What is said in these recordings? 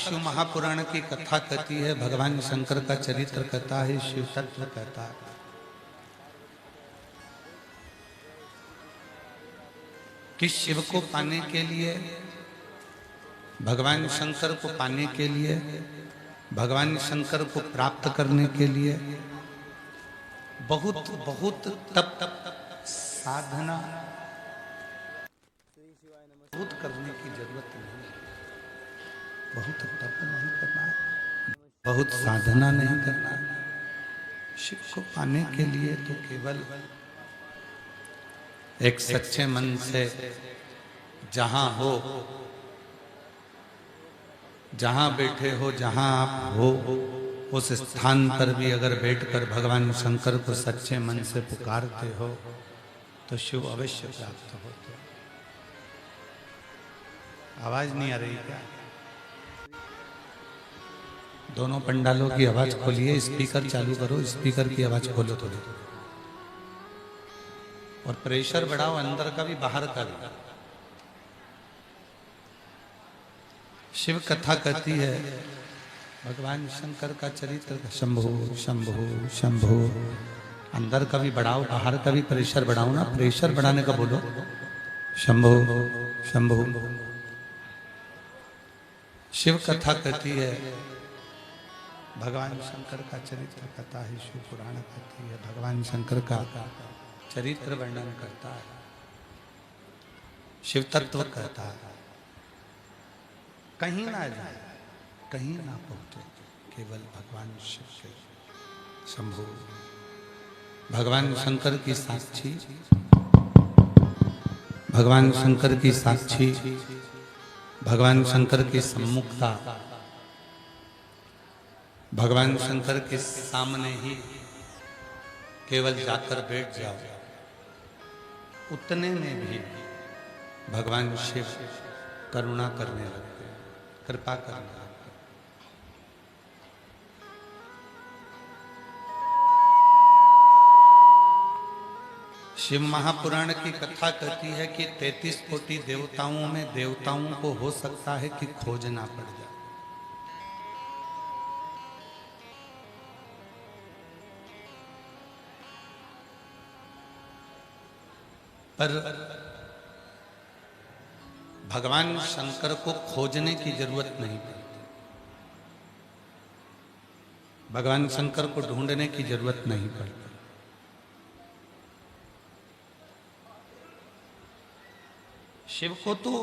शिव महापुराण की कथा कहती है, भगवान शंकर का चरित्र कहता है, शिव तत्व कहता है। कि शिव को पाने के लिए, भगवान शंकर को पाने के लिए, भगवान शंकर को प्राप्त करने के लिए बहुत बहुत तप साधना बहुत करने की जरूरत नहीं है। बहुत तप नहीं करना है, बहुत साधना नहीं करना है। शिव को पाने के लिए तो केवल एक सच्चे मन से जहां हो, जहां बैठे हो, जहां आप हो, उस स्थान पर भी अगर बैठकर भगवान शंकर को सच्चे मन से पुकारते हो तो शिव अवश्य प्राप्त होते हो। आवाज नहीं आ रही क्या? दोनों पंडालों की आवाज खोलिए, स्पीकर चालू करो, स्पीकर की आवाज खोलो थोड़ी, और प्रेशर बढ़ाओ, अंदर का भी बाहर का भी। शिव कथा कहती है, भगवान शंकर का चरित्र, शंभु शंभु शंभु। अंदर का भी बढ़ाओ, बाहर का भी प्रेशर बढ़ाओ ना, प्रेशर बढ़ाने का बोलो, शंभु शंभु। शिव कथा कहती है, भगवान शंकर का चरित्र कथा है, शिव पुराण कहती है, भगवान शंकर का चरित्र वर्णन करता है, शिव तत्व कहता है। कहीं ना जाए, कहीं ना पहुंचे, केवल भगवान शिव के शंभु, भगवान शंकर की साक्षी, भगवान शंकर की साक्षी, भगवान शंकर की सम्मुखता, भगवान शंकर के सामने ही केवल जाकर बैठ जाओ, उतने में भी भगवान शिव करुणा करने लगते हैं, कृपा करने लगते हैं। शिव महापुराण की कथा कहती है कि 33 कोटि देवताओं में देवताओं को हो सकता है कि खोजना पड़ जाए। पर भगवान शंकर को खोजने की जरूरत नहीं पड़ती, भगवान शंकर को ढूंढने की जरूरत नहीं पड़ती। शिव को तो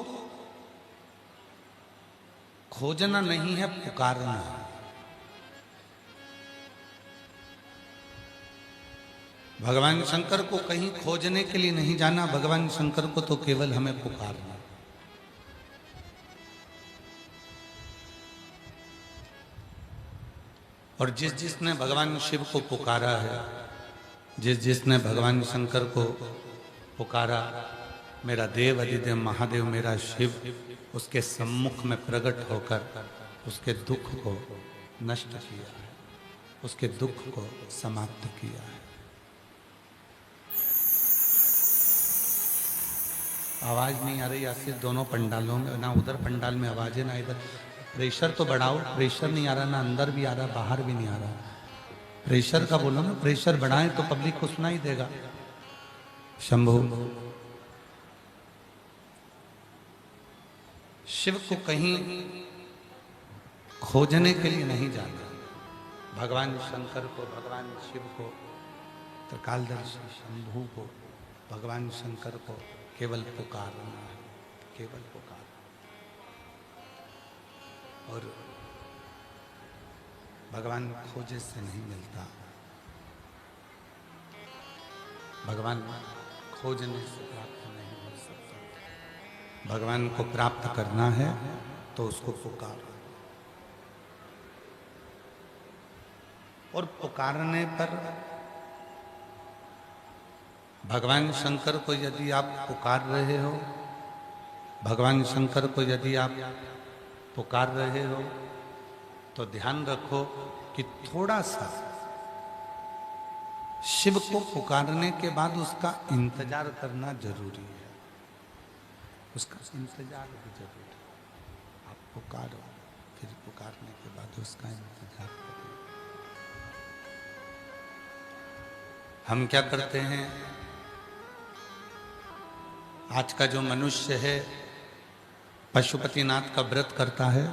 खोजना नहीं है, पुकारना है। भगवान शंकर को कहीं खोजने के लिए नहीं जाना, भगवान शंकर को तो केवल हमें पुकारना। और जिस जिसने भगवान शिव को पुकारा है, जिस जिसने भगवान शंकर को पुकारा, मेरा देव अधिदेव महादेव मेरा शिव, उसके सम्मुख में प्रकट होकर उसके दुख को नष्ट किया है, उसके दुख को समाप्त किया है। आवाज नहीं आ रही आखिर दोनों पंडालों में, ना उधर पंडाल में आवाज है ना इधर। प्रेशर तो बढ़ाओ, प्रेशर नहीं आ रहा, ना अंदर भी आ रहा, बाहर भी नहीं आ रहा। प्रेशर का बोलो ना, प्रेशर बढ़ाएं तो पब्लिक को सुनाई देगा। शंभु, शिव को कहीं खोजने के लिए नहीं जाना, भगवान शंकर को, भगवान शिव को, त्रिकालदर्शी शंभु को, भगवान शंकर को केवल पुकारना है, केवल पुकार। और भगवान खोजे से नहीं मिलता, भगवान खोजने से प्राप्त नहीं हो सकता। भगवान को प्राप्त करना है तो उसको पुकार, और पुकारने पर भगवान शंकर को यदि आप पुकार रहे हो, भगवान शंकर को यदि आप पुकार रहे हो, तो ध्यान रखो कि थोड़ा सा शिव को पुकारने के बाद उसका इंतजार करना जरूरी है, उसका इंतजार भी जरूरी है। आप पुकारो, फिर पुकारो। बाद उसका इंतजार करें। हम क्या करते हैं, आज का जो मनुष्य है पशुपतिनाथ का व्रत करता है,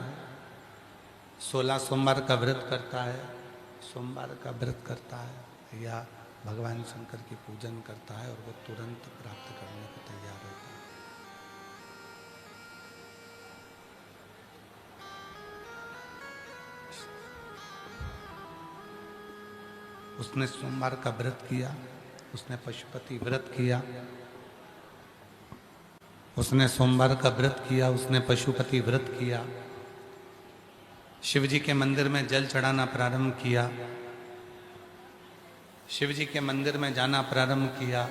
16 सोमवार का व्रत करता है, सोमवार का व्रत करता है या भगवान शंकर की पूजन करता है और वो तुरंत प्राप्त करने को तैयार होता है। उसने सोमवार का व्रत किया, उसने पशुपति व्रत किया, उसने सोमवार का व्रत किया, उसने पशुपति व्रत किया, शिव जी के मंदिर में जल चढ़ाना प्रारंभ किया, शिव जी के मंदिर में जाना प्रारंभ किया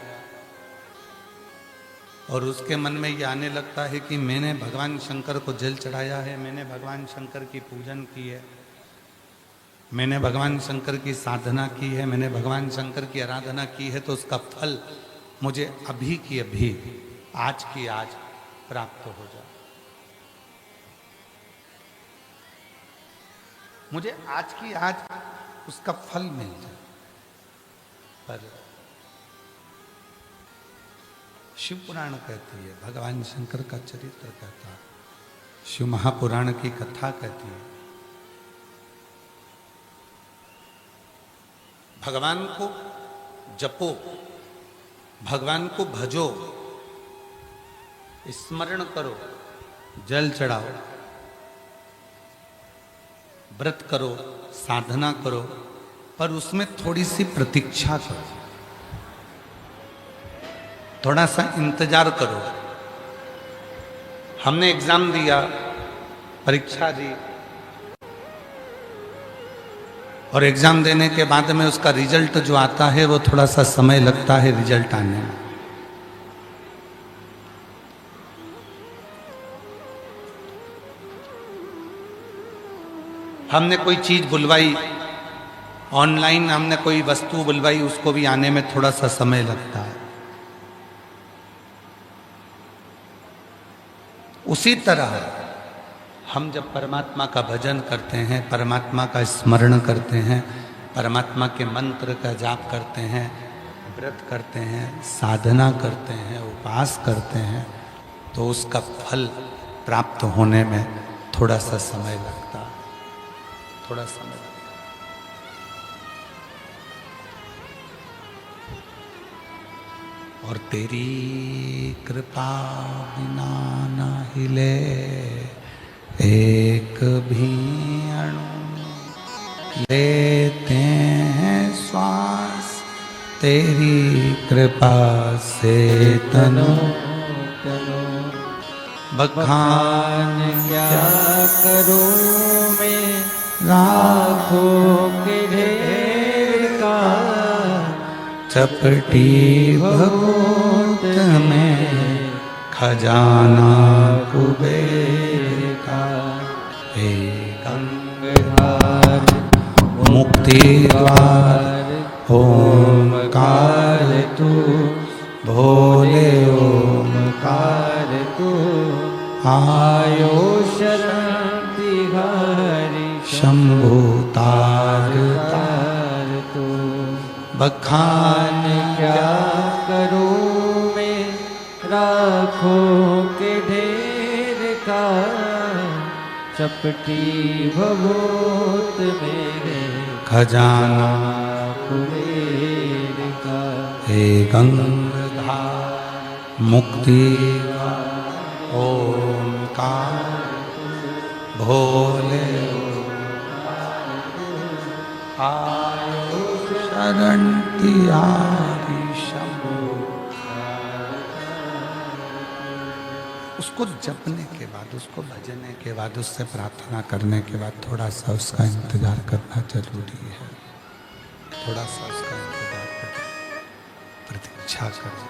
और उसके मन में ये आने लगता है कि मैंने भगवान शंकर को जल चढ़ाया है, मैंने भगवान शंकर की पूजन की है, मैंने भगवान शंकर की साधना की है, मैंने भगवान शंकर की आराधना की है, तो उसका फल मुझे अभी की अभी, आज की आज प्राप्त हो जाए, मुझे आज की आज उसका फल मिल जाए। पर शिव पुराण कहती है, भगवान शंकर का चरित्र कहता है, शिव महापुराण की कथा कहती है, भगवान को जपो, भगवान को भजो, स्मरण करो, जल चढ़ाओ, व्रत करो, साधना करो, पर उसमें थोड़ी सी प्रतीक्षा करो, थोड़ा सा इंतजार करो। हमने एग्जाम दिया, परीक्षा दी और एग्जाम देने के बाद में उसका रिजल्ट जो आता है वो थोड़ा सा समय लगता है रिजल्ट आने में। हमने कोई चीज बुलवाई, ऑनलाइन हमने कोई वस्तु बुलवाई, उसको भी आने में थोड़ा सा समय लगता है। उसी तरह हम जब परमात्मा का भजन करते हैं, परमात्मा का स्मरण करते हैं, परमात्मा के मंत्र का जाप करते हैं, व्रत करते हैं, साधना करते हैं, उपास करते हैं, तो उसका फल प्राप्त होने में थोड़ा सा समय लगता है, थोड़ा समय लगता है। और तेरी कृपा बिना न हिले एक भी अणु, लेते हैं श्वास तेरी कृपा से तनो तनो। बखान क्या करूं मैं लाखों के ढेर का, चपटी भभूत में खजाना कुबेर का। हे गंगाधार मुक्ति द्वार ओमकार तू, भोले ओमकार तू, आयो शरण तिहारी शंभु तार तार तू। बखान क्या करूं मैं राखों के ढेर का, चपटी भभूत मेरे खजाना कुबेर का। हे गंगाधार मुक्ति ओमकार भोले आयो शरण तिहारी शंभु। उसको जपने के बाद, उसको भजने के बाद, उससे प्रार्थना करने के बाद थोड़ा सा उसका इंतजार करना जरूरी है, थोड़ा सा उसका इंतजार करें, प्रतीक्षा करें।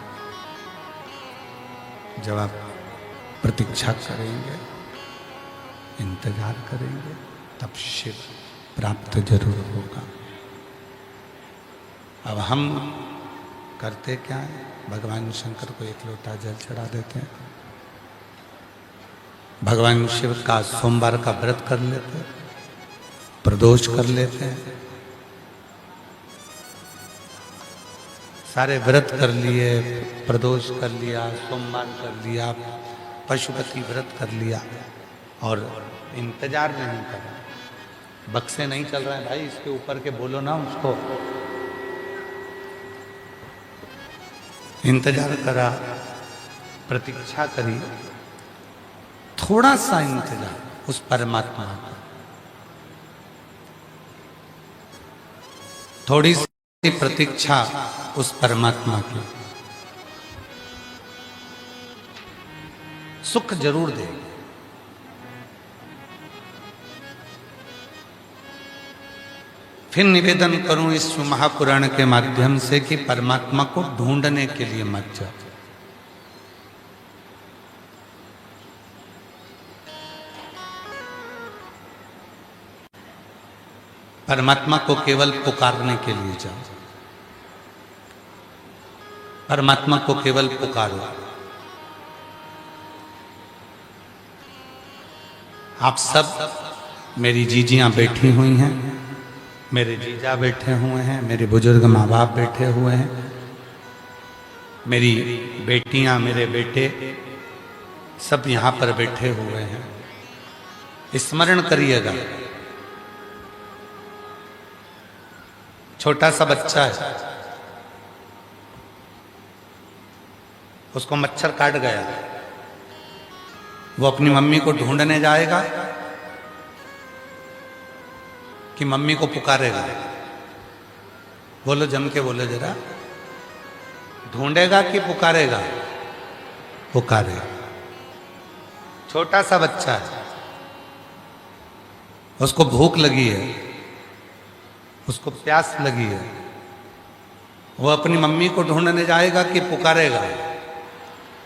जब आप प्रतीक्षा करेंगे, इंतजार करेंगे, तब शिव प्राप्त जरूर होगा। अब हम करते क्या है, भगवान शंकर को एक लोटा जल चढ़ा देते हैं, भगवान शिव का सोमवार का व्रत कर लेते हैं, प्रदोष कर लेते हैं, सारे व्रत कर लिए, प्रदोष कर लिया, सोमवार कर लिया, पशुपति व्रत कर लिया और इंतजार नहीं कर रहा, बक्से नहीं चल रहा है भाई, इसके ऊपर के बोलो ना उसको। इंतजार करा, प्रतीक्षा करी, थोड़ा सा इंतजार उस परमात्मा का, थोड़ी सी प्रतीक्षा उस परमात्मा की, सुख जरूर दे। फिर निवेदन करूं इस महापुराण के माध्यम से कि परमात्मा को ढूंढने के लिए मत जाओ। परमात्मा को केवल पुकारने के लिए जाओ, परमात्मा को केवल पुकारो। आप सब, मेरी जीजियां बैठी हुई हैं, मेरे जीजा बैठे हुए हैं, मेरे बुजुर्ग माँ बाप बैठे हुए हैं, मेरी बेटियां, मेरे बेटे सब यहाँ पर बैठे हुए हैं। स्मरण करिएगा, छोटा सा बच्चा है, उसको मच्छर काट गया, वो अपनी मम्मी को ढूंढने जाएगा कि मम्मी को पुकारेगा? बोलो, जम के बोलो जरा, ढूंढेगा कि पुकारेगा? पुकारेगा। छोटा सा बच्चा है, उसको भूख लगी है, उसको प्यास लगी है, वो अपनी मम्मी को ढूंढने जाएगा कि पुकारेगा?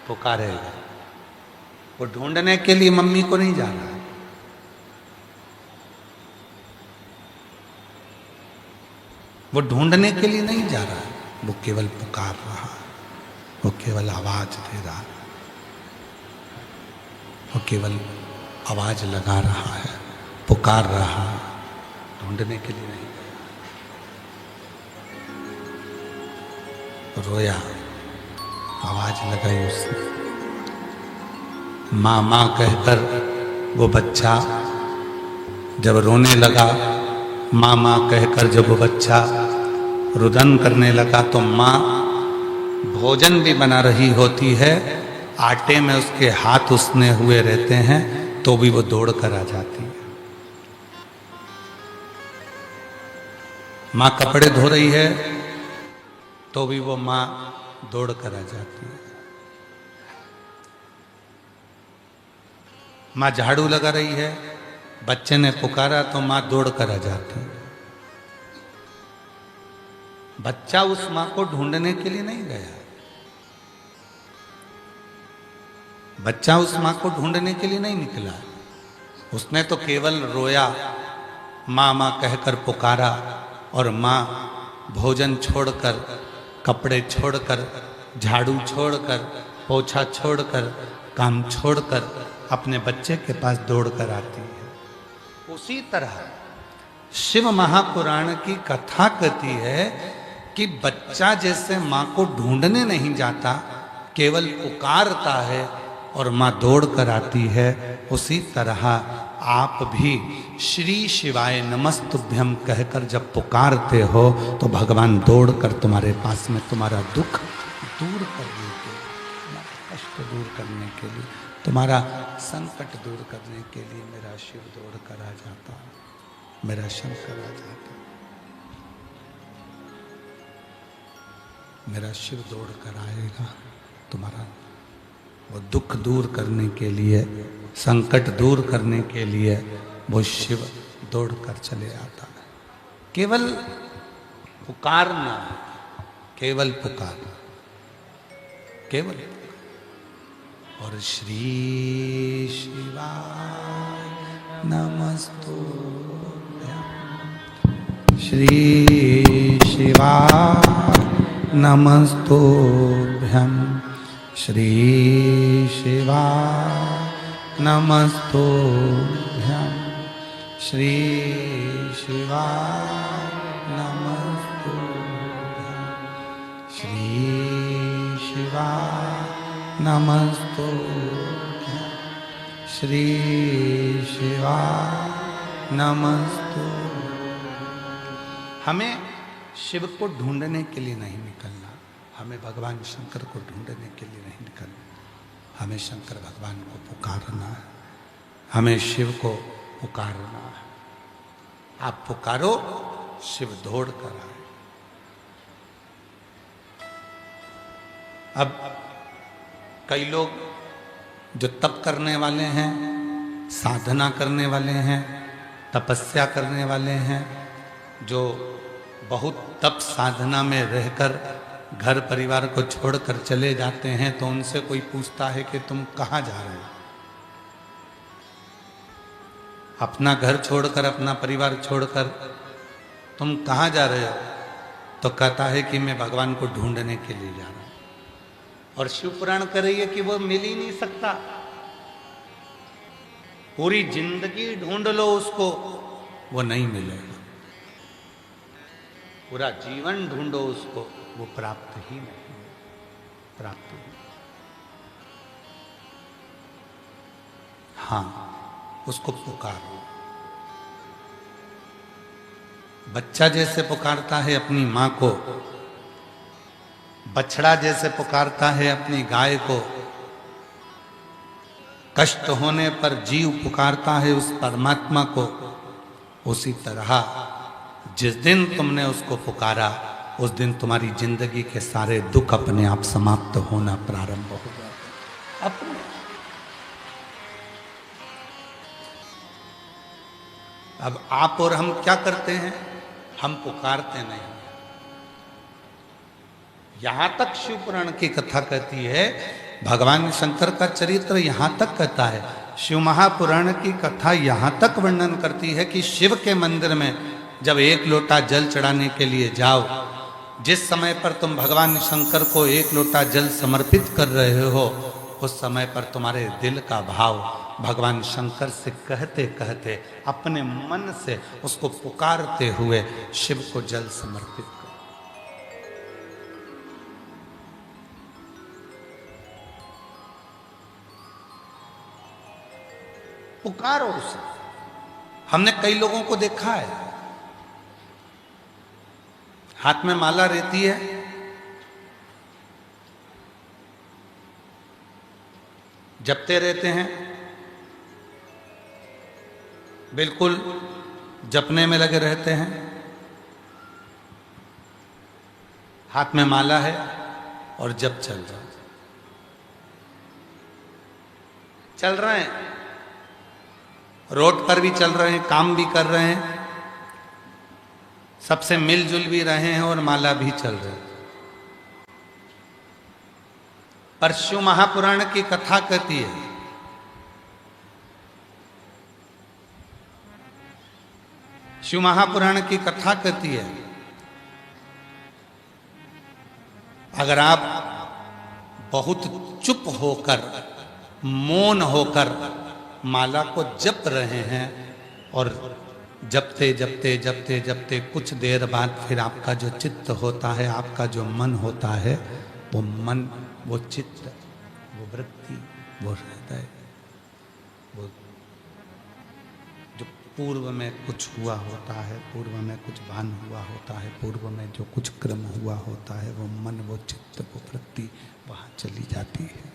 पुकारेगा। वो ढूंढने के लिए मम्मी को नहीं जा रहा है, वो ढूंढने के लिए नहीं जा रहा है, वो केवल पुकार रहा है, वो केवल आवाज दे रहा है, वो केवल आवाज लगा रहा है, पुकार रहा है, ढूंढने के लिए नहीं। रोया, आवाज लगाई उसने, माँ माँ कहकर वो बच्चा जब रोने लगा, माँ माँ कहकर जब वो बच्चा रुदन करने लगा, तो माँ भोजन भी बना रही होती है, आटे में उसके हाथ उसने हुए रहते हैं, तो भी वो दौड़ कर आ जाती है। माँ कपड़े धो रही है, तो भी वो माँ दौड़ कर आ जाती है। माँ झाड़ू लगा रही है, बच्चे ने पुकारा तो माँ दौड़ कर आ जाती है। बच्चा उस माँ को ढूंढने के लिए नहीं गया, बच्चा उस माँ को ढूंढने के लिए नहीं निकला, उसने तो केवल रोया, माँ माँ कहकर पुकारा, और माँ भोजन छोड़कर, कपड़े छोड़कर, झाड़ू छोड़कर, पोछा छोड़कर, काम छोड़कर अपने बच्चे के पास दौड़कर आती है। उसी तरह शिव महापुराण की कथा कहती है कि बच्चा जैसे माँ को ढूंढने नहीं जाता, केवल पुकारता है और माँ दौड़ कर आती है, उसी तरह आप भी श्री शिवाय नमस्तुभ्यम कहकर जब पुकारते हो तो भगवान दौड़ कर तुम्हारे पास में तुम्हारा दुख दूर करने के लिए, तुम्हारा कष्ट दूर करने के लिए, तुम्हारा संकट दूर करने के लिए मेरा शिव दौड़ कर आ जाता, मेरा शंकर आ जाता, मेरा शिव दौड़ कर आएगा, तुम्हारा वो दुख दूर करने के लिए, संकट दूर करने के लिए वो शिव दौड़ कर चले आता है। केवल पुकारना, केवल पुकारना, केवल। और श्री शिवाय नमस्तुभ्यं, श्री शिवाय नमस्तुभ्यं, श्री शिवाय नमस्तुभ्यं, श्री शिवाय नमस्तुभ्यं श्री शिवाय नमस्तुभ्यं श्री शिवाय नमस्तुभ्यं। हमें शिव को ढूंढने के लिए नहीं निकलना, हमें भगवान शंकर को ढूंढने के लिए नहीं निकलना, हमें शंकर भगवान को पुकारना है, हमें शिव को पुकारना है। आप पुकारो, शिव दौड़ कर आए। अब कई लोग जो तप करने वाले हैं, साधना करने वाले हैं, तपस्या करने वाले हैं, जो बहुत तप साधना में रहकर घर परिवार को छोड़कर चले जाते हैं, तो उनसे कोई पूछता है कि तुम कहाँ जा रहे हो? अपना घर छोड़कर, अपना परिवार छोड़कर तुम कहाँ जा रहे हो? तो कहता है कि मैं भगवान को ढूंढने के लिए जा रहा हूं। और शिव पुराण कह रही है कि वो मिल ही नहीं सकता। पूरी जिंदगी ढूंढ लो उसको, वो नहीं मिलेगा। पूरा जीवन ढूंढो उसको, वो प्राप्त ही नहीं, प्राप्त ही। हाँ, उसको पुकारो। बच्चा जैसे पुकारता है अपनी मां को, बछड़ा जैसे पुकारता है अपनी गाय को, कष्ट होने पर जीव पुकारता है उस परमात्मा को, उसी तरह जिस दिन तुमने उसको पुकारा, उस दिन तुम्हारी जिंदगी के सारे दुख अपने आप समाप्त होना प्रारंभ हो जाते अपने। अब आप और हम क्या करते हैं? हम पुकारते नहीं। यहां तक शिव पुराण की कथा कहती है, भगवान शंकर का चरित्र यहां तक कहता है, शिव महापुराण की कथा यहां तक वर्णन करती है कि शिव के मंदिर में जब एक लोटा जल चढ़ाने के लिए जाओ, जिस समय पर तुम भगवान शंकर को एक लोटा जल समर्पित कर रहे हो, उस समय पर तुम्हारे दिल का भाव भगवान शंकर से कहते कहते अपने मन से उसको पुकारते हुए शिव को जल समर्पित करो। पुकारो उसे। हमने कई लोगों को देखा है, हाथ में माला रहती है, जपते रहते हैं, बिल्कुल जपने में लगे रहते हैं, हाथ में माला है और जप चल रहे हैं, रोड पर भी चल रहे हैं, काम भी कर रहे हैं, सबसे मिलजुल भी रहे हैं और माला भी चल रही है। पर शिव महापुराण की कथा कहती है, शिव महापुराण की कथा कहती है, अगर आप बहुत चुप होकर, मौन होकर माला को जप रहे हैं और जपते जपते जपते जपते कुछ देर बाद फिर आपका जो चित्त होता है, आपका जो मन होता है, वो मन, वो चित्त, वो वृत्ति, वो हृदय, वो जो पूर्व में कुछ हुआ होता है, पूर्व में कुछ भान हुआ होता है, पूर्व में जो कुछ क्रम हुआ होता है, वो मन, वो चित्त, वो वृत्ति वहाँ चली जाती है,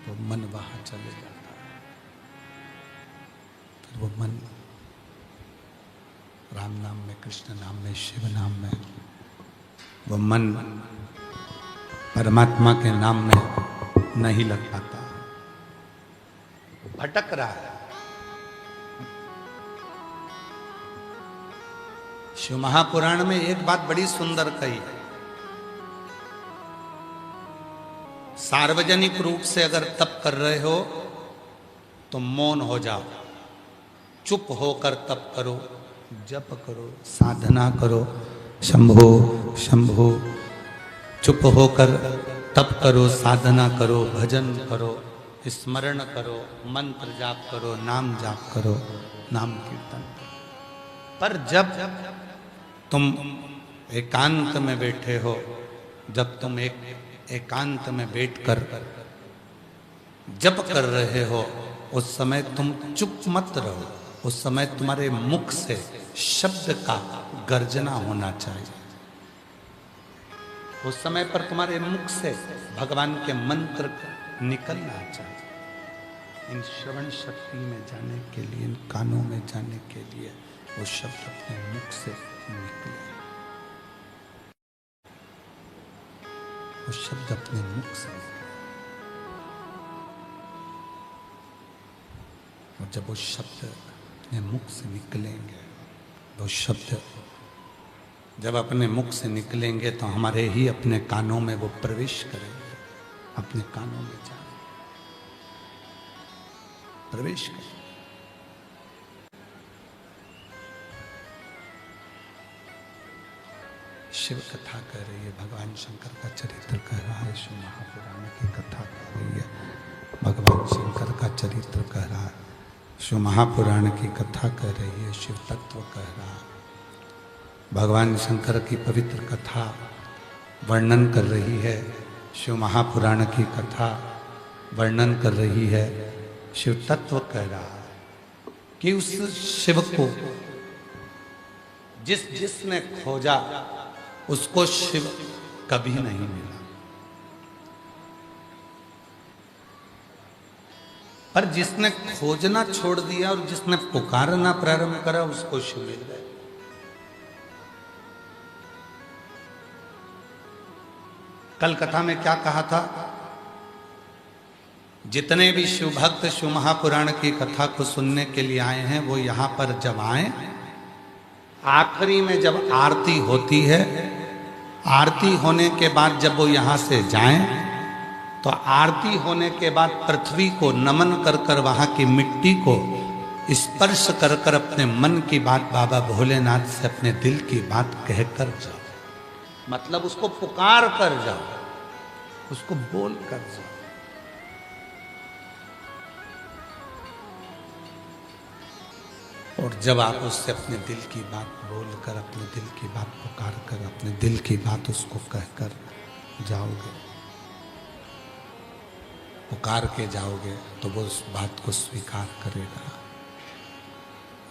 वो मन वहाँ चले जाता है। वो मन राम नाम में, कृष्ण नाम में, शिव नाम में, वो मन परमात्मा के नाम में नहीं लग पाता, भटक रहा है। शिव महापुराण में एक बात बड़ी सुंदर कही है, सार्वजनिक रूप से अगर तप कर रहे हो तो मौन हो जाओ, चुप होकर तप करो, जप करो, साधना करो, शंभो शंभो, चुप होकर तप करो, साधना करो, भजन करो, स्मरण करो, मंत्र जाप करो, नाम जाप करो, नाम कीर्तन करो। पर जब तुम एकांत में बैठे हो, जब तुम एकांत में बैठकर जप कर रहे हो, उस समय तुम चुप मत रहो। उस समय तुम्हारे मुख से शब्द का गर्जना होना चाहिए। उस समय पर तुम्हारे मुख से भगवान के मंत्र निकलना चाहिए। इन श्रवण शक्ति में जाने के लिए, इन कानों में जाने के लिए वो शब्द अपने मुख से निकले, वो शब्द अपने मुख से निकले। और जब वो शब्द अपने मुख से निकलेंगे, वो शब्द जब अपने मुख से निकलेंगे तो हमारे ही अपने कानों में वो प्रवेश करेंगे, अपने कानों में जाएंगे, प्रवेश करेंगे। शिव कथा कह रही है, भगवान शंकर का चरित्र कह रहा है, शिव महापुराण की कथा कह रही है, भगवान शंकर का चरित्र कह रहा है, शिव महापुराण की कथा कह रही है, शिव तत्व कह रहा है। भगवान शंकर की पवित्र कथा वर्णन कर रही है, शिव महापुराण की कथा वर्णन कर रही है, शिव तत्व कह रहा है कि उस शिव को जिसने खोजा उसको शिव कभी नहीं मिला, पर जिसने खोजना छोड़ दिया और जिसने पुकारना प्रारंभ करा उसको शिव मिल गए। कल कथा में क्या कहा था? जितने भी शिव भक्त शिव महापुराण की कथा को सुनने के लिए आए हैं, वो यहां पर जब आए, आखिरी में जब आरती होती है, आरती होने के बाद जब वो यहां से जाएं, तो आरती होने के बाद पृथ्वी को नमन कर कर, वहां की मिट्टी को स्पर्श कर कर अपने मन की बात बाबा भोलेनाथ से, अपने दिल की बात कहकर जाओ। मतलब उसको पुकार कर जाओ, उसको बोल कर जाओ। और जब आप उससे अपने दिल की बात बोलकर, अपने दिल की बात पुकार कर, अपने दिल की बात उसको कहकर जाओगे, पुकार के जाओगे, तो वो उस बात को स्वीकार करेगा,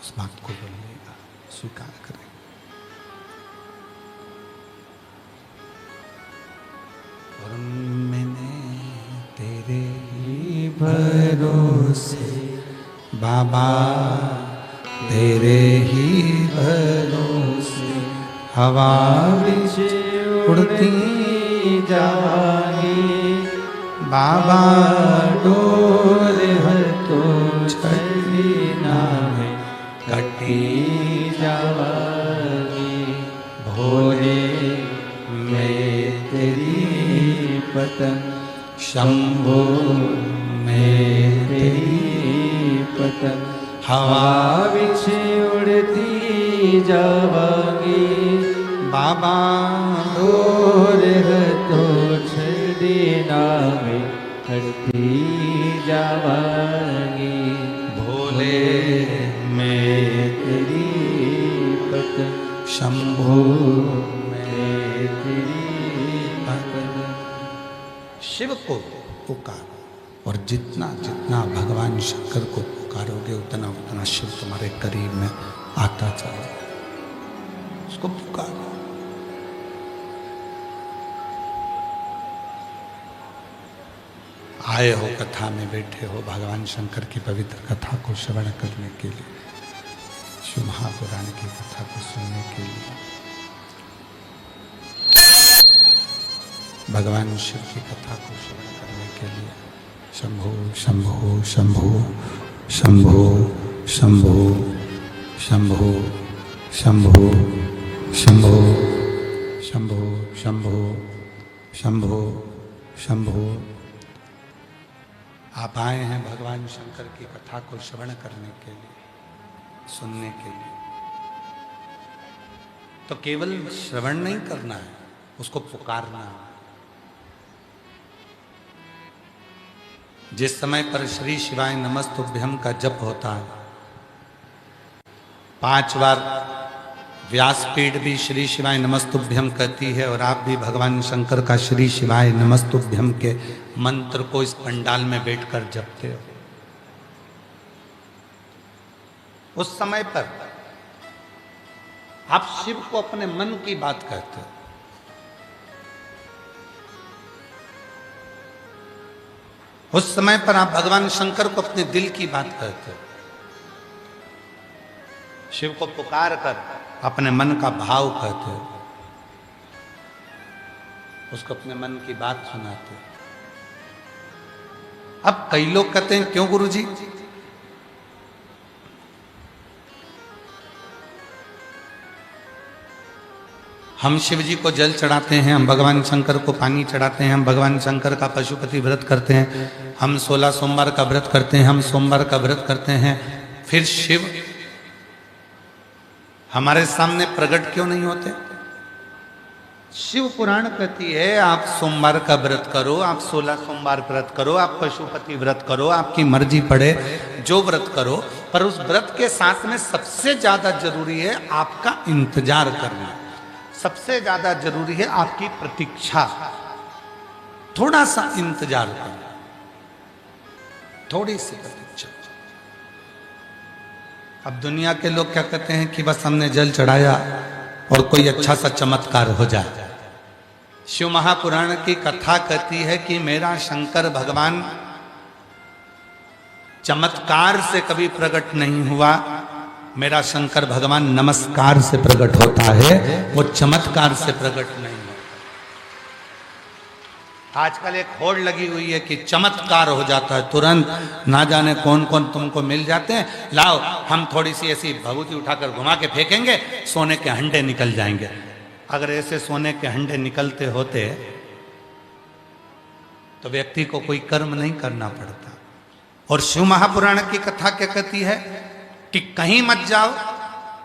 उस बात को बोलेगा, स्वीकार करेगा। और मैंने तेरे ही भरोसे बाबा, तेरे ही भरोसे हवा विच उड़ती जाएगी बाबा, डोर है तो छड़ी ना है कटी जाएगी। भोले मैं तेरी पतंग, शंभो मैं तेरी पतंग, हवा विच उड़ती जावागी बाबा, डोर है तो छड़ी ना में हटती जावागी। भोले मैं तेरी पतंग, शंभो मैं तेरी पतंग। शिव को पुकार, और जितना जितना भगवान शंकर को पुकारोगे, उतना उतना शिव तुम्हारे करीब में आता चला। उसको पुकारो। आए हो कथा में, बैठे हो भगवान शंकर की पवित्र कथा को श्रवण करने के लिए, शिव महापुराण की कथा को सुनने के लिए, भगवान शिव की कथा को श्रवण करने के लिए। शंभो शंभो शंभो शंभो शंभो शंभो शंभो शंभो शंभो शंभो शंभो शंभो। आप आए हैं भगवान शंकर की कथा को श्रवण करने के लिए, सुनने के लिए, तो केवल श्रवण नहीं करना है, उसको पुकारना है। जिस समय पर श्री शिवाय नमस्तुभ्यम का जप होता है, 5 बार व्यासपीठ भी श्री शिवाय नमस्तुभ्यम कहती है, और आप भी भगवान शंकर का श्री शिवाय नमस्तुभ्यम के मंत्र को इस पंडाल में बैठकर जपते हो। उस समय पर आप शिव को अपने मन की बात कहते हो। उस समय पर आप भगवान शंकर को अपने दिल की बात कहते हो। शिव को पुकार कर अपने मन का भाव कहते हो, उसको अपने मन की बात सुनाते हो। अब कई लोग कहते हैं, क्यों गुरुजी? हम शिव जी को जल चढ़ाते हैं, हम भगवान शंकर को पानी चढ़ाते हैं, हम भगवान शंकर का पशुपति व्रत करते हैं, हम 16 सोमवार का व्रत करते हैं, हम सोमवार का व्रत करते हैं, फिर शिव हमारे सामने प्रकट क्यों नहीं होते? शिव पुराण कहती है, आप सोमवार का व्रत करो, आप 16 सोमवार व्रत करो, आप पशुपति व्रत करो, आपकी मर्जी पड़े जो व्रत करो, पर उस व्रत के साथ में सबसे ज्यादा जरूरी है आपका इंतजार करना, सबसे ज्यादा जरूरी है आपकी प्रतीक्षा। थोड़ा सा इंतजार करना, थोड़ी सी प्रतीक्षा। अब दुनिया के लोग क्या कहते हैं कि बस हमने जल चढ़ाया और कोई अच्छा सा चमत्कार हो जाए। शिव महापुराण की कथा कहती है कि मेरा शंकर भगवान चमत्कार से कभी प्रकट नहीं हुआ, मेरा शंकर भगवान नमस्कार से प्रकट होता है, वो चमत्कार से प्रकट नहीं होता। आजकल एक होड़ लगी हुई है कि चमत्कार हो जाता है तुरंत, ना जाने कौन कौन तुमको मिल जाते हैं, लाओ हम थोड़ी सी ऐसी भभूति उठाकर घुमा के फेंकेंगे, सोने के हंडे निकल जाएंगे। अगर ऐसे सोने के हंडे निकलते होते तो व्यक्ति को कोई कर्म नहीं करना पड़ता। और शिव महापुराण की कथा क्या कहती है कि कहीं मत जाओ,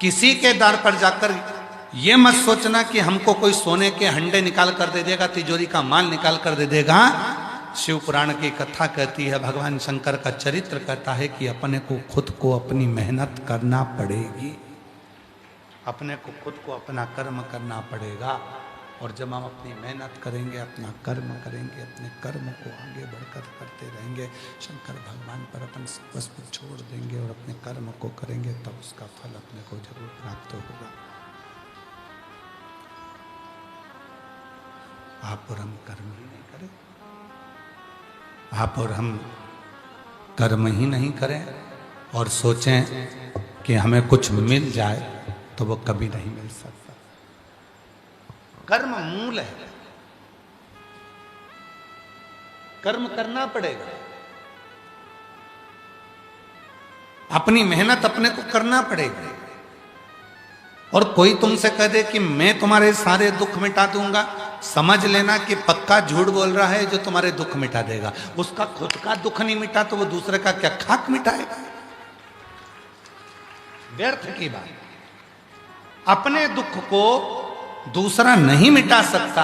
किसी के द्वार पर जाकर ये मत सोचना कि हमको कोई सोने के हंडे निकाल कर दे देगा, तिजोरी का माल निकाल कर दे देगा। शिव पुराण की कथा कहती है, भगवान शंकर का चरित्र कहता है कि अपने को खुद को अपनी मेहनत करना पड़ेगी, अपने को खुद को अपना कर्म करना पड़ेगा। और जब हम अपनी मेहनत करेंगे, अपना कर्म करेंगे, अपने कर्म को आगे बढ़कर करते रहेंगे, शंकर भगवान पर अपन सर्वस्व छोड़ देंगे और अपने कर्म को करेंगे, तब उसका फल अपने को जरूर प्राप्त होगा। आप और हम कर्म ही नहीं करें, आप और हम कर्म ही नहीं करें और सोचें कि हमें कुछ मिल जाए, तो वो कभी नहीं मिल सकता। कर्म मूल है, कर्म करना पड़ेगा, अपनी मेहनत अपने को करना पड़ेगी। और कोई तुमसे कह दे कि मैं तुम्हारे सारे दुख मिटा दूंगा, समझ लेना कि पक्का झूठ बोल रहा है जो तुम्हारे दुख मिटा देगा। उसका खुद का दुख नहीं मिटा तो वो दूसरे का क्या खाक मिटाएगा? व्यर्थ की बात। अपने दुख को दूसरा नहीं मिटा सकता,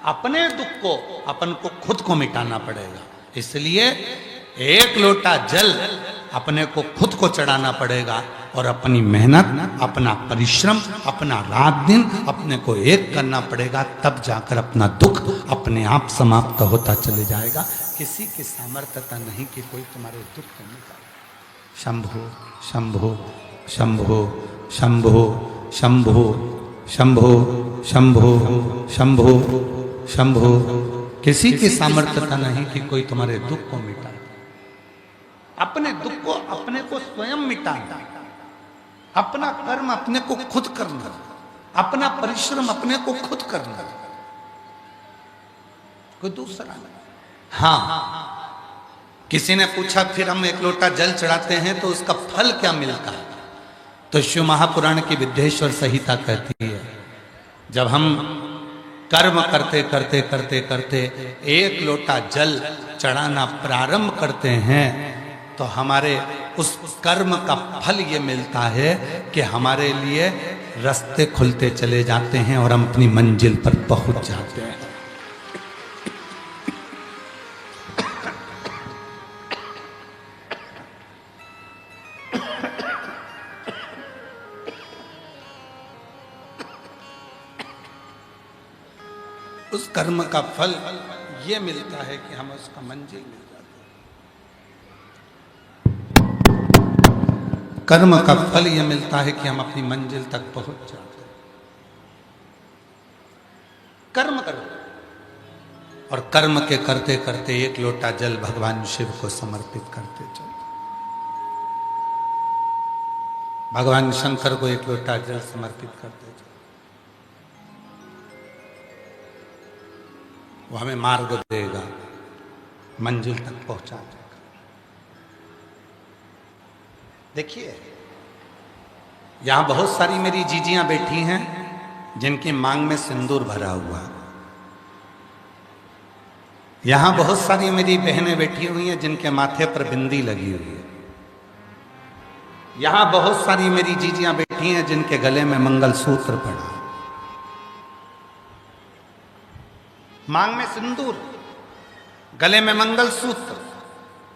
अपने दुख को अपन को खुद को मिटाना पड़ेगा। इसलिए 1 लोटा जल अपने को खुद को चढ़ाना पड़ेगा और अपनी मेहनत, अपना परिश्रम, अपना रात दिन अपने को एक करना पड़ेगा, तब जाकर अपना दुख अपने आप समाप्त होता चले जाएगा। किसी की सामर्थ्यता नहीं कि कोई तुम्हारे दुख को मिटाए। शंभो शंभो शंभो शंभो शंभो शंभो शंभो शंभो शंभो। किसी की सामर्थ्यता नहीं कि कोई तुम्हारे दुख को मिटाए। अपने दुख को अपने को स्वयं मिटाना, अपना कर्म अपने को खुद करना, अपना परिश्रम अपने को खुद करना, कोई दूसरा नहीं। हाँ, किसी ने पूछा फिर हम 1 लोटा जल चढ़ाते हैं तो उसका फल क्या मिलता है? तो शिव महापुराण की विद्येश्वर संहिता कहती है, जब हम कर्म करते करते करते करते 1 लोटा जल चढ़ाना प्रारंभ करते हैं तो हमारे उस कर्म का फल ये मिलता है कि हमारे लिए रास्ते खुलते चले जाते हैं और हम अपनी मंजिल पर पहुंच जाते हैं। उस कर्म का फल ये मिलता है कि हमें उसका मंजिल मिल जाता है। कर्म का फल ये मिलता है कि हम अपनी मंजिल तक पहुंच जाते हैं। कर्म करो और कर्म के करते करते एक लोटा जल भगवान शिव को समर्पित करते चलो। भगवान शंकर को एक लोटा जल समर्पित करते चलो। वो हमें मार्ग देगा, मंजिल तक पहुंचा देगा। देखिए, यहां बहुत सारी मेरी जीजियां बैठी हैं जिनकी मांग में सिंदूर भरा हुआ है। यहां बहुत सारी मेरी बहनें बैठी हुई हैं जिनके माथे पर बिंदी लगी हुई है। यहां बहुत सारी मेरी जीजियां बैठी हैं जिनके गले में मंगलसूत्र पड़ा। मांग में सिंदूर, गले में मंगलसूत्र,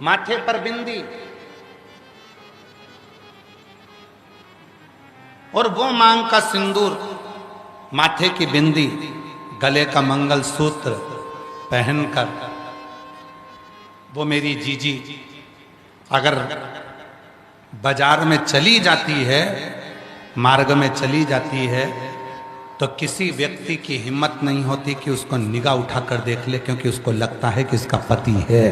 माथे पर बिंदी, और वो मांग का सिंदूर, माथे की बिंदी, गले का मंगलसूत्र पहनकर वो मेरी जीजी अगर बाजार में चली जाती है, मार्ग में चली जाती है, तो किसी व्यक्ति की हिम्मत नहीं होती कि उसको निगाह उठाकर देख ले, क्योंकि उसको लगता है कि इसका पति है,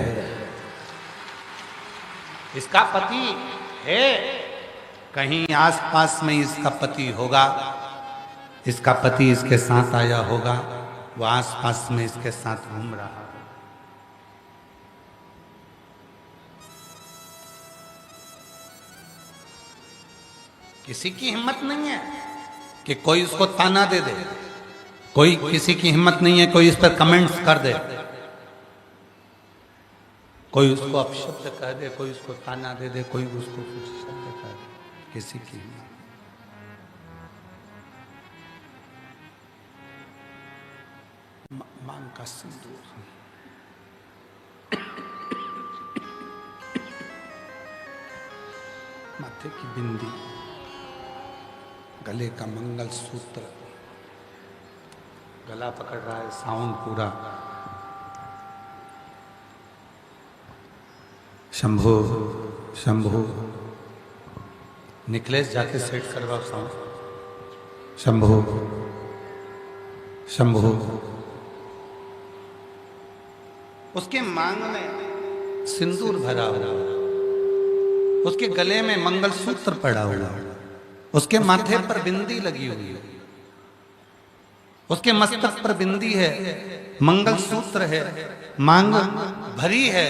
इसका पति है। कहीं आसपास में इसका पति होगा, इसका पति इसके साथ आया होगा, वो आसपास में इसके साथ घूम रहा है। किसी की हिम्मत नहीं है कि कोई उसको ताना दे दे, कोई किसी की हिम्मत नहीं है कोई इस पर कमेंट्स कर दे, कोई उसको अपशब्द कह दे, कोई उसको ताना दे दे, कोई उसको कुछ शब्द कह दे। किसी की हिम्मत। मांग का सिंदूर, माथे की बिंदी, गले का मंगलसूत्र, गला पकड़ रहा है साउंड पूरा। शंभो शंभो, निकलेश जाके सेट करवाओ साउंड। शंभो शंभो। उसके मांग में सिंदूर भरा हुआ, उसके गले में मंगलसूत्र पड़ा हुआ, उसके माथे पर बिंदी लगी हुई है, उसके मस्तक पर बिंदी है, मंगलसूत्र है, मांग भरी है।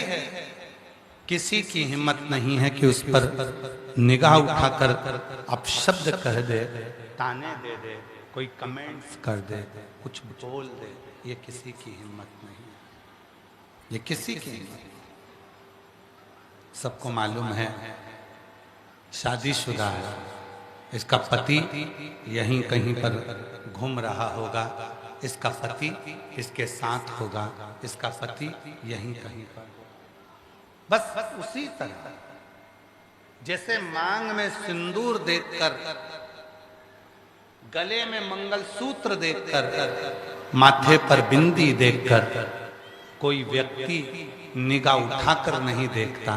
किसी की हिम्मत नहीं है कि उस पर निगाह उठाकर अपशब्द कह दे, ताने दे दे, कोई कमेंट्स कर दे, कुछ बोल दे। ये किसी की हिम्मत नहीं है, ये किसी की हिम्मत नहीं। सबको मालूम है शादीशुदा है, इसका पति यहीं कहीं पर घूम रहा होगा, इसका पति इसके साथ होगा, इसका पति यहीं कहीं पर। बस उसी तरह जैसे मांग में सिंदूर देखकर, गले में मंगलसूत्र देखकर, माथे पर बिंदी देखकर कोई व्यक्ति निगाह उठाकर नहीं देखता,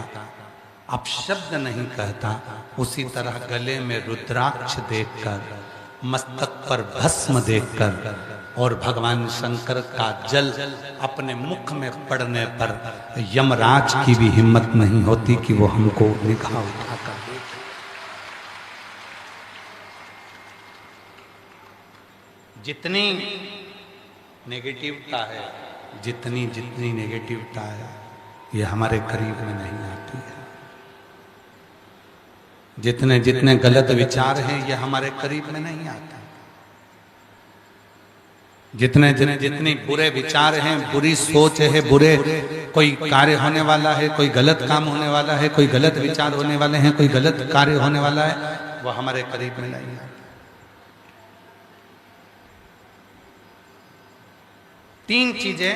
अपशब्द नहीं कहता, उसी तरह गले में रुद्राक्ष देखकर, मस्तक पर भस्म देखकर और भगवान शंकर का जल अपने मुख में पड़ने पर यमराज की भी हिम्मत नहीं होती कि वो हमको निगाह उठाकर देखे। जितनी नेगेटिवता है, जितनी नेगेटिवता है, ये हमारे करीब में नहीं आती है। जितने गलत विचार हैं ये हमारे करीब में नहीं आते। जितनी बुरे विचार हैं, बुरी सोच है, बुरे कोई कार्य होने वाला है, कोई गलत काम होने वाला है, कोई गलत विचार होने वाले हैं, कोई गलत कार्य होने वाला है, वो हमारे करीब में नहीं आते। 3 चीजें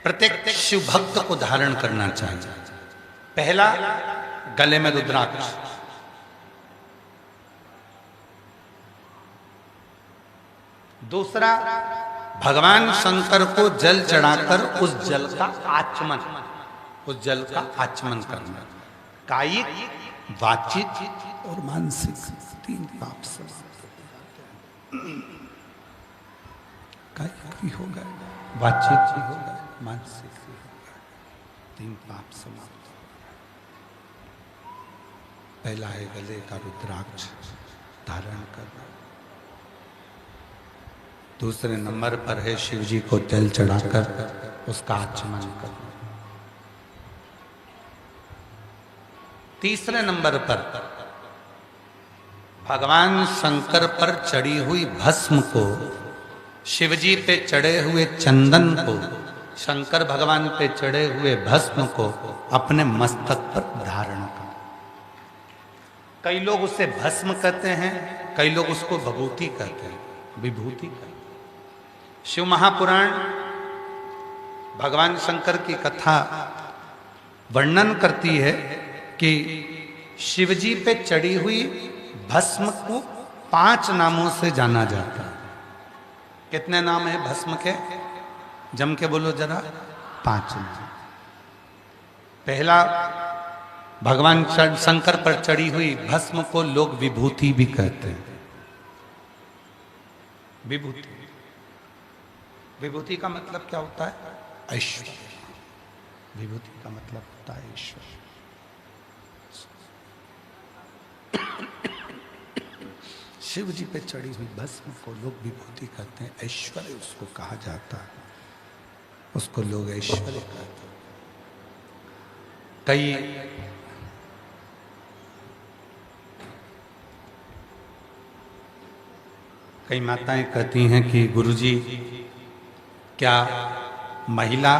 प्रत्येक शिव भक्त को धारण करना चाहिए। पहला, गले में रुद्राक्ष। दूसरा, भगवान शंकर को जल चढ़ाकर उस जल का आचमन, उस जल का आचमन करना, कायिक, वाचिक और मानसिक, तीन पाप समाप्त हो गए। कायिक भी हो गए, वाचिक भी हो गए, मानसिक भी हो गए, तीन पाप समाप्त हो गए। पहला है गले का रुद्राक्ष धारण करना, दूसरे नंबर पर है शिव जी को जल चढ़ाकर उसका आचमन करना, तीसरे नंबर पर भगवान शंकर पर चढ़ी हुई भस्म को, शिवजी पे चढ़े हुए चंदन को, शंकर भगवान पे चढ़े हुए भस्म को अपने मस्तक पर धारण करना। कई लोग उसे भस्म कहते हैं, कई लोग उसको विभूति कहते हैं, विभूति कहते हैं। शिव महापुराण भगवान शंकर की कथा वर्णन करती है कि शिवजी पे चढ़ी हुई भस्म को 5 नामों से जाना जाता है। कितने नाम है भस्म के? जम के बोलो जरा। 5 नाम। पहला, भगवान शंकर पर चढ़ी हुई भस्म को लोग विभूति भी कहते हैं। विभूति, विभूति का मतलब क्या होता है? ऐश्वर्य। विभूति का मतलब होता है ऐश्वर्य। शिव जी पे चढ़ी हुई भस्म को लोग विभूति कहते हैं, ऐश्वर्य उसको कहा जाता है, उसको लोग ऐश्वर्य कहते हैं। कई माताएं कहती हैं कि गुरुजी, क्या महिला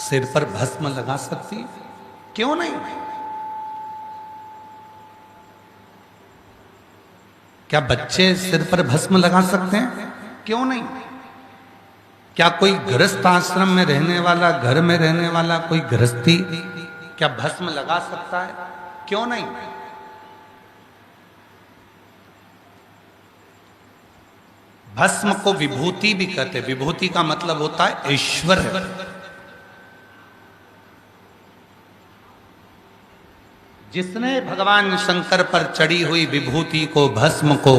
सिर पर भस्म लगा सकती? क्यों नहीं? क्या बच्चे सिर पर भस्म लगा सकते हैं? क्यों नहीं? क्या कोई गृहस्थ आश्रम में रहने वाला, घर में रहने वाला कोई गृहस्थी क्या भस्म लगा सकता है? क्यों नहीं? भस्म को विभूति भी कहते हैं। विभूति का मतलब होता है ऐश्वर्य। जिसने भगवान शंकर पर चढ़ी हुई विभूति को, भस्म को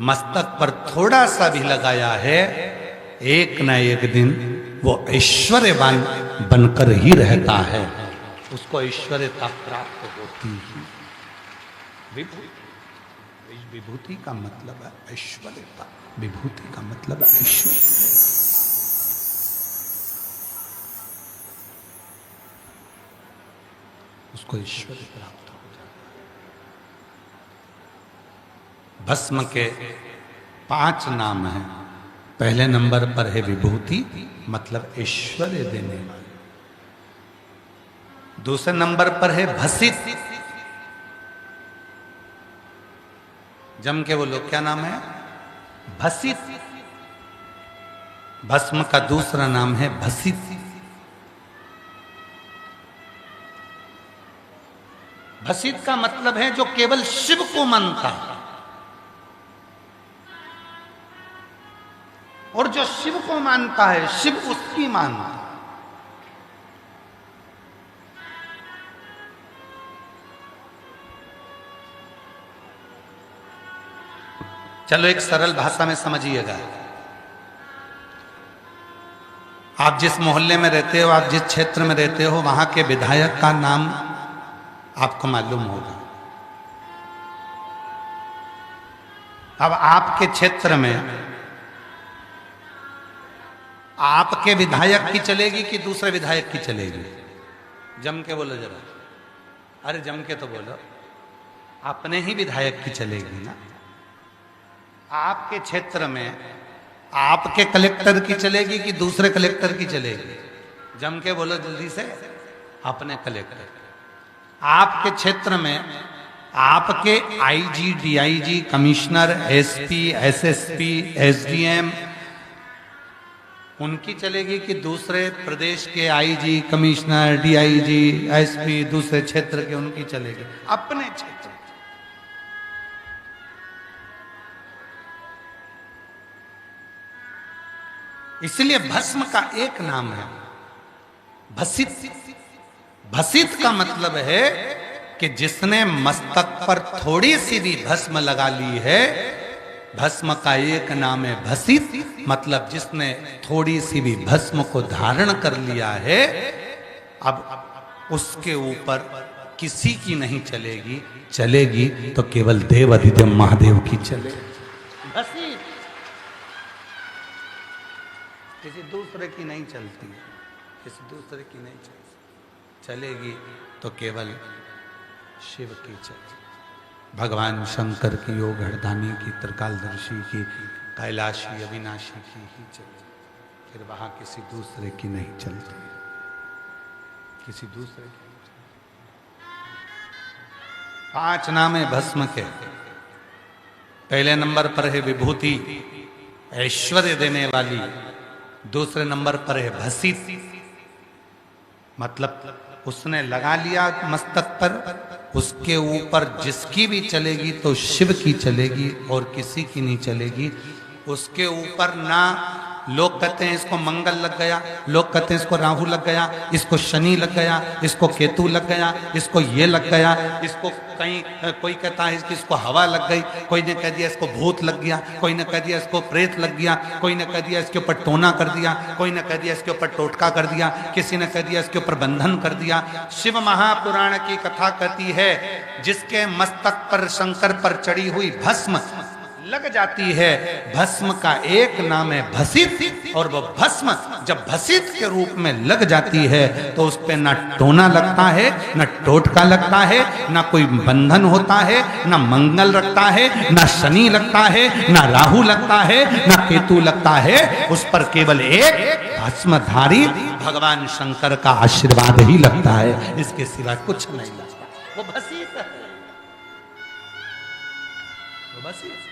मस्तक पर थोड़ा सा भी लगाया है, एक न एक दिन वो ऐश्वर्यवान बनकर ही रहता है, उसको ऐश्वर्यता प्राप्त होती है। विभूति, विभूति का मतलब है ऐश्वर्यता। विभूति का मतलब है ऐश्वर्य। उसको ऐश्वर्य प्राप्त हो जाता है। भस्म के 5 नाम हैं। पहले नंबर पर है विभूति, मतलब ऐश्वर्य देने वाली। दूसरे नंबर पर है भसित। जम के बोलो, क्या नाम है? भसित। भस्म का दूसरा नाम है भसित। भसित का मतलब है जो केवल शिव को मानता है, और जो शिव को मानता है, शिव उसकी मानता है। चलो एक सरल भाषा में समझिएगा। आप जिस मोहल्ले में रहते हो, आप जिस क्षेत्र में रहते हो, वहां के विधायक का नाम आपको मालूम होगा। अब आपके क्षेत्र में आपके विधायक की चलेगी कि दूसरे विधायक की चलेगी? जम के बोलो जरा। अरे जम के तो बोलो। अपने ही विधायक की चलेगी ना। आपके क्षेत्र में आपके कलेक्टर की चलेगी कि दूसरे कलेक्टर की चलेगी? जम के बोलो जल्दी से। अपने कलेक्टर। आपके क्षेत्र में आपके IG, DIG, commissioner, SP, SSP, SDM उनकी चलेगी कि दूसरे प्रदेश के आईजी, कमिश्नर, डीआईजी, एसपी दूसरे क्षेत्र के उनकी चलेगी? अपने क्षेत्र। इसलिए भस्म का एक नाम है भसित। भसित का मतलब है कि जिसने मस्तक पर थोड़ी सी भी भस्म लगा ली है, भस्म का एक नाम है भसित, मतलब जिसने थोड़ी सी भी भस्म को धारण कर लिया है, अब उसके ऊपर किसी की नहीं चलेगी, चलेगी तो केवल देव अधिदेव महादेव की चलेगी। भसित किसी दूसरे की नहीं चलती, किसी दूसरे की नहीं चलती, चलेगी तो केवल शिव की चलेगी। भगवान शंकर की, योग हरदानी की, त्रिकालदर्शी की, कैलाशी अविनाशी की ही चलती, फिर वहां किसी दूसरे की नहीं चलती, किसी दूसरे की नहीं चलती। 5 नाम है भस्म के। पहले नंबर पर है विभूति, ऐश्वर्य देने वाली। दूसरे नंबर पर है भसित, मतलब उसने लगा लिया मस्तक पर, उसके ऊपर जिसकी भी चलेगी तो शिव की चलेगी और किसी की नहीं चलेगी। उसके ऊपर ना लोग कहते हैं इसको मंगल लग गया, लोग कहते हैं इसको राहु लग गया, इसको शनि लग गया, इसको केतु लग गया, इसको ये लग गया, इसको कहीं कोई कहता है कि इसको हवा लग गई, कोई ने कह दिया इसको भूत लग गया, कोई ने कह दिया इसको प्रेत लग गया, कोई ने कह दिया इसके ऊपर टोना कर दिया, कोई ने कह दिया इसके ऊपर टोटका कर दिया, किसी ने कह दिया इसके ऊपर बंधन कर दिया। शिव महापुराण की कथा कहती है जिसके मस्तक पर शंकर पर चढ़ी हुई भस्म लग जाती है, भस्म का एक नाम है भसित। और वो भस्म जब भसित के रूप में लग जाती है तो उस पे ना टोना लगता है, ना टोटका लगता है, ना कोई बंधन होता है, ना मंगल लगता है, ना शनि लगता है, ना राहु लगता है, ना केतु लगता है। उस पर केवल एक भस्मधारी भगवान शंकर का आशीर्वाद ही लगता है, इसके सिवा कुछ नहीं लगता। वो भसित है, वो भसित।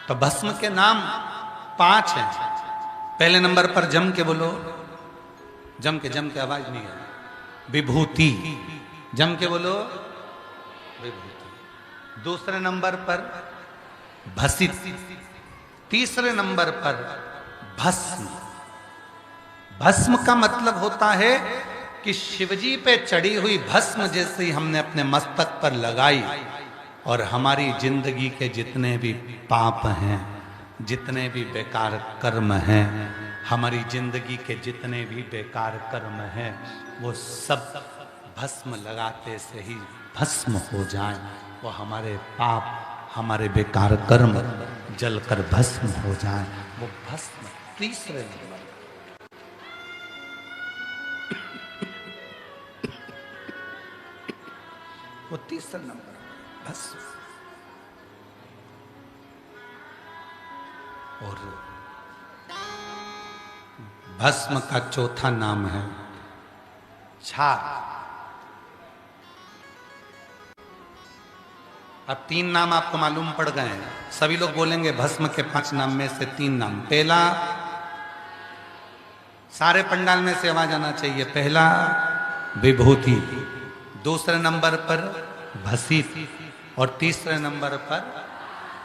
तो भस्म के नाम 5 हैं। पहले नंबर पर जम के बोलो, जम के आवाज नहीं है, विभूति, जम के बोलो विभूति। दूसरे नंबर पर भसित, तीसरे नंबर पर भस्म। भस्म का मतलब होता है कि शिवजी पे चढ़ी हुई भस्म जैसे ही हमने अपने मस्तक पर लगाई और हमारी जिंदगी के जितने भी पाप हैं, जितने भी बेकार कर्म हैं, हमारी जिंदगी के जितने भी बेकार कर्म हैं, वो सब भस्म लगाते से ही भस्म हो जाएं। वो हमारे पाप, हमारे बेकार कर्म जलकर भस्म हो जाएं। वो भस्म तीसरे नंबर, वो तीसरे नंबर भस्म। और भस्म का चौथा नाम है छार। अब 3 नाम आपको मालूम पड़ गए हैं। सभी लोग बोलेंगे भस्म के 5 नाम में से 3 नाम। पहला, सारे पंडाल में से आवाज आना चाहिए, पहला विभूति, दूसरे नंबर पर भसित और तीसरे नंबर पर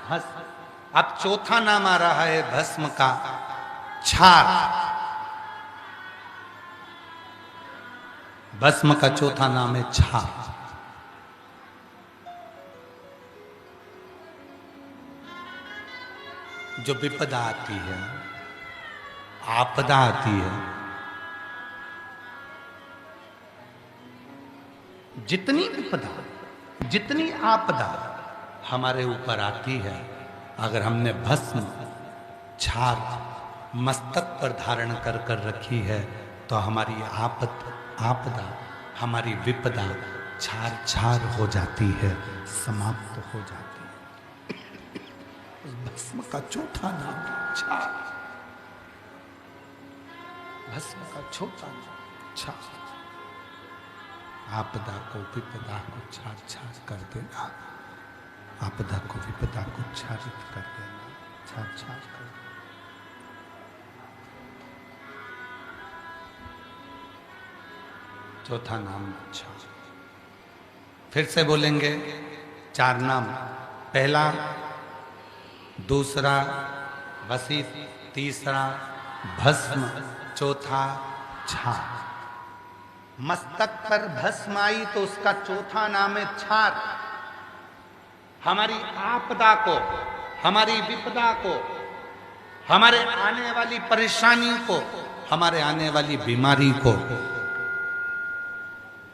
भस्म। अब चौथा नाम आ रहा है भस्म का छार। भस्म का चौथा नाम है छार। जो विपदा आती है, आपदा आती है, जितनी विपदा, जितनी आपदा हमारे ऊपर आती है, अगर हमने भस्म छार मस्तक पर धारण कर कर रखी है तो हमारी आपदा, हमारी विपदा छार छार हो जाती है, समाप्त हो जाती है। उस भस्म का चौथा नाम छार। भस्म का चौथा नाम छार। आपदा को, विपदा को छार छार कर देना, आपदा को, विपदा को छारित कर देना, छार छार कर देना। चौथा नाम छार। फिर से बोलेंगे 4 नाम। पहला दूसरा वसी, तीसरा भस्म, चौथा छार। मस्तक पर भस्म आई तो उसका चौथा नाम है छार। हमारी आपदा को, हमारी विपदा को, हमारे आने वाली परेशानियों को, हमारे आने वाली बीमारी को,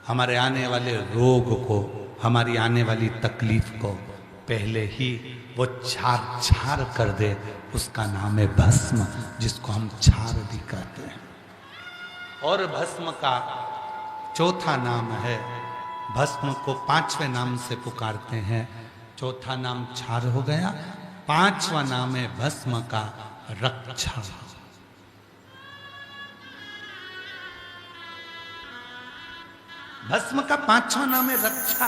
हमारे आने वाले रोग को, हमारी आने वाली तकलीफ को पहले ही वो छार छार कर दे, उसका नाम है भस्म, जिसको हम छार भी कहते हैं। और भस्म का चौथा नाम है, भस्म को पांचवें नाम से पुकारते हैं। चौथा नाम छार हो गया, पांचवा नाम है भस्म का रक्षा। भस्म का पांचवा नाम है रक्षा।